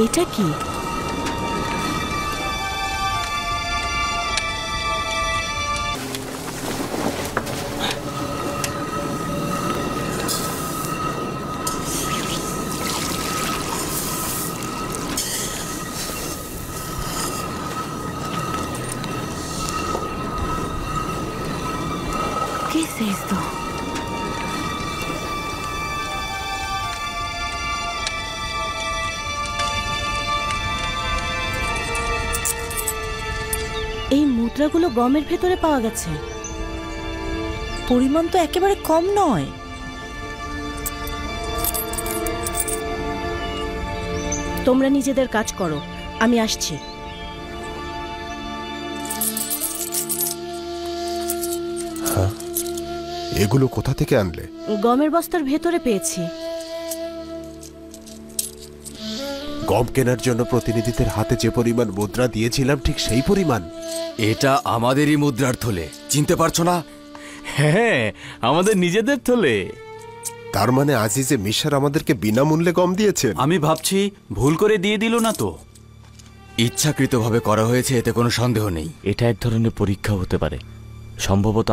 এটা কি? ¿Qué es esto? এই মুদ্রাগুলো গমের ভেতরে পাওয়া গেছে। পরিমাণ তো একেবারে কম নয়। তোমরা নিজেদের কাজ করো, আমি আসছি। এগুলো কোথা থেকে আনলে? গমের বস্তার ভেতরে পেয়েছি। গম কেনার জন্য প্রতিনিধিদের হাতে যে পরিমাণ মুদ্রা দিয়েছিলাম ঠিক সেই পরিমাণ। এটা আমাদেরই মুদ্রার থলে, চিনতে পারছো না? হ্যাঁ, আমাদের নিজেদের থলে। তার মানে আজিজে মিশর আমাদেরকে বিনামূল্যে গম দিয়েছেন? আমি ভাবছি ভুল করে দিয়ে দিল না তো। ইচ্ছাকৃতভাবে করা হয়েছে, এতে কোনো সন্দেহ নেই। এটা এক ধরনের পরীক্ষা হতে পারে। সম্ভবত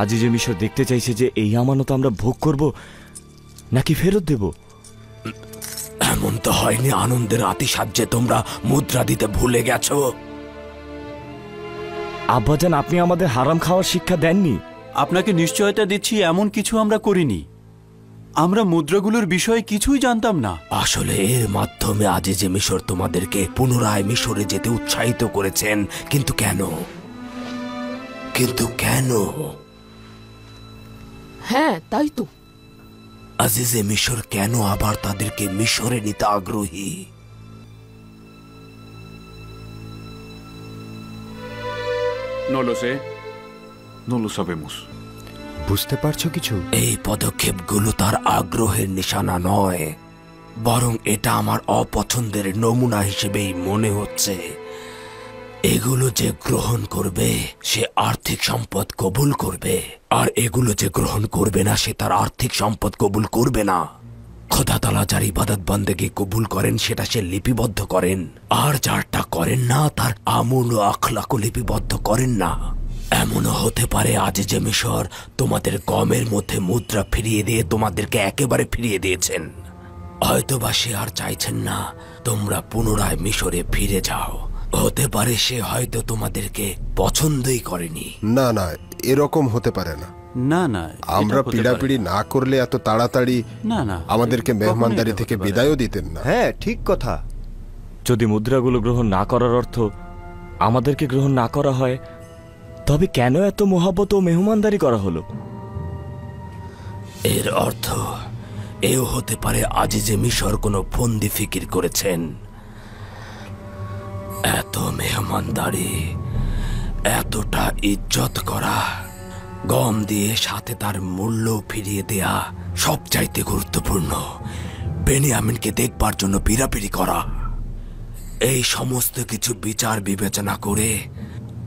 আজিজে মিশর দেখতে চাইছে যে এই আমানত আমরা ভোগ করব নাকি ফেরত দেব। এমন তো হয়নি আনন্দের আতিশয্যে তোমরা মুদ্রা দিতে ভুলে গেছো? আব্বাজান, আপনি আমাদের হারাম খাওয়ার শিক্ষা দেননি। আপনাকে নিশ্চয়তা দিচ্ছি, এমন কিছু আমরা করিনি। আমরা মুদ্রাগুলোর বিষয়ে কিছুই জানতাম না। আসলে এর মাধ্যমে আজিজে মিশর তোমাদেরকে পুনরায় মিশরে যেতে উৎসাহিত করেছেন। কিন্তু কেন? হ্যাঁ, তাই তো। আজিজে মিশর কেন আবার তাদেরকে মিশরে নিতে আগ্রহী? No lo sé. No lo sabemos. বুঝতে পারছো কিছু? এই পদক্ষেপগুলো তার আগ্রহের নিশানা নয়, বরং এটা আমার অপছন্দের নমুনা হিসেবেই মনে হচ্ছে। এগুলো যে গ্রহণ করবে সে আর্থিক সম্পদ কবুল করবে, আর এগুলো যে গ্রহণ করবে না সে তার আর্থিক সম্পদ কবুল করবে না। খোদা তাআলা যার ইবাদত বন্দেগী কবুল করেন সেটা সে লিপিবদ্ধ করেন, আর যারটা করেন না তার আমল ও আখলাকও লিপিবদ্ধ করেন না। এমনও হতে পারে আজিজে মিশর তোমাদের গমের মধ্যে মুদ্রা ফিরিয়ে দিয়ে তোমাদেরকে একেবারে ফিরিয়ে দিয়েছেন। হয়তোবা সে আর চাইছেন না তোমরা পুনরায় মিশরে ফিরে যাও। হতে পারে সে হয়তো তোমাদেরকে পছন্দই করেনি। না, এরকম হতে পারে না। না, আমরা পিড়াপিড়ি না করলে এত তাড়াতাড়ি না আমাদেরকে মেহমানদারি থেকে বিদায়ও দিতেন না। হ্যাঁ, ঠিক কথা। যদি মুদ্রাগুলো গ্রহণ না করার অর্থ আমাদেরকে গ্রহণ না করা হয়, তবে কেন এত মোহাব্বত ও মেহমানদারি করা হলো? এর অর্থ এও হতে পারে আজিজে মিশর কোনো ফন্দি ফিকির করেছেন। এত মেহমানদারি, এতটা ইজ্জত করা, গম দিয়ে সাথে তার মূল্য ফিরিয়ে দেয়া সবচাইতে গুরুত্বপূর্ণ। বেনিয়ামিনকে দেখবার জন্য পিড়াপিড়ি করা, এই সমস্ত কিছু বিচার বিবেচনা করে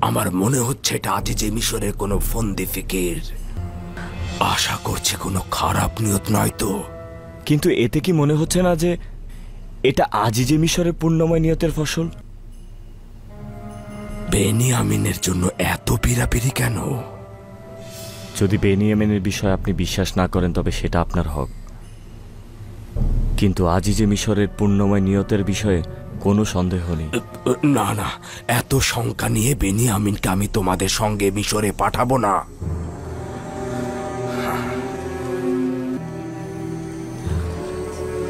আমার মনে হচ্ছে এটা আজিজে মিশরের কোনো ফন্দি ফিকির। আশা করছি কোনো খারাপ নিয়ত নয় তো। কিন্তু এতে কি মনে হচ্ছে না যে এটা আজিজে মিশরের পূর্ণময় নিয়তের ফসল? বেনিয়ামিনের জন্য এত পিড়াপিড়ি কেন? যদি বেনিয়ামিনের বিষয়ে আপনি বিশ্বাস না করেন তবে সেটা আপনার হক, কিন্তু আজিজে মিশরের পূর্ণময় নিয়তের বিষয়ে কোনো সন্দেহ নেই। না, এত শঙ্কা নিয়ে বেনিয়ামিনকে আমি তোমাদের সঙ্গে মিশরে পাঠাবো না।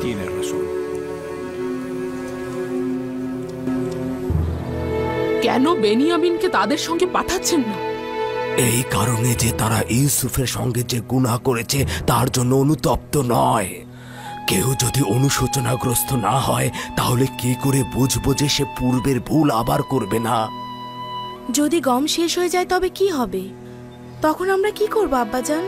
Tienes razón. কেন বেনিয়ামিনকে তাদের সঙ্গে পাঠাচ্ছেন না? এই কারণে যে তারা ইউসুফের সঙ্গে যে গুনাহ করেছে তার জন্য অনুতপ্ত নয়, কেউ যদি অনুশোচনাগ্রস্ত না হয় তাহলে কি করে বুঝবো যে সে পূর্বের ভুল আবার করবে না? যদি গম শেষ হয়ে যায় তবে কি হবে? তখন আমরা কি করব আব্বাজান?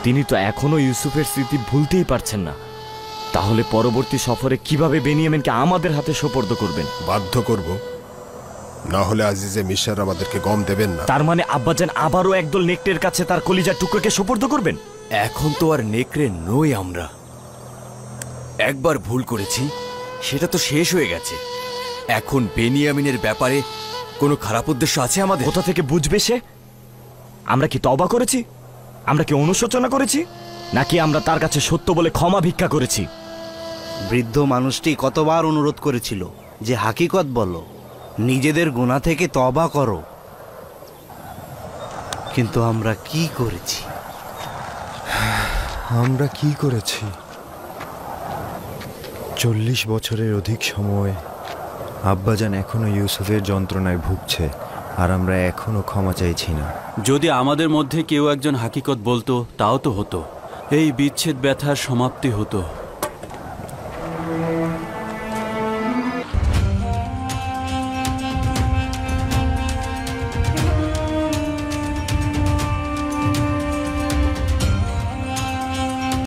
তিনি তো এখনো ইউসুফের স্মৃতি ভুলতেই পারছেন না। তাহলে পরবর্তী সফরে কিভাবে বেনিয়ামিনকে আমাদের হাতে সোপর্দ করবেন? বাধ্য করব, না হলে আজিজে মিশর আমাদেরকে গম দেবেন না। তার মানে আব্বাজান আবারও একদল নেকড়ের কাছে তার কলিজার টুকরোকে সোপর্দ করবেন? এখন তো আর নেকড়ে নই আমরা। একবার ভুল করেছি, সেটা তো শেষ হয়ে গেছে। এখন বেনিয়ামিনের ব্যাপারে কোনো খারাপ উদ্দেশ্য আছে আমাদের? কোথা থেকে বুঝবে সে? আমরা কি তওবা করেছি? আমরা কি অনুশোচনা করেছি? নাকি আমরা তার কাছে সত্য বলে ক্ষমা ভিক্ষা করেছি? বৃদ্ধ মানুষটি কতবার অনুরোধ করেছিল যে হাকিকত বলো, নিজেদের গুনাহ থেকে তওবা করো, কিন্তু আমরা কি করেছি? আমরা কি করেছি? 40 বছরের অধিক সময় আব্বাজান এখনো ইউসুফের যন্ত্রণায় ভুগছে, আর আমরা এখনো ক্ষমা চাইছি না। যদি আমাদের মধ্যে কেউ একজন হাকিকত বলতো তাও তো হতো, এই বিচ্ছেদ ব্যথার সমাপ্তি হতো।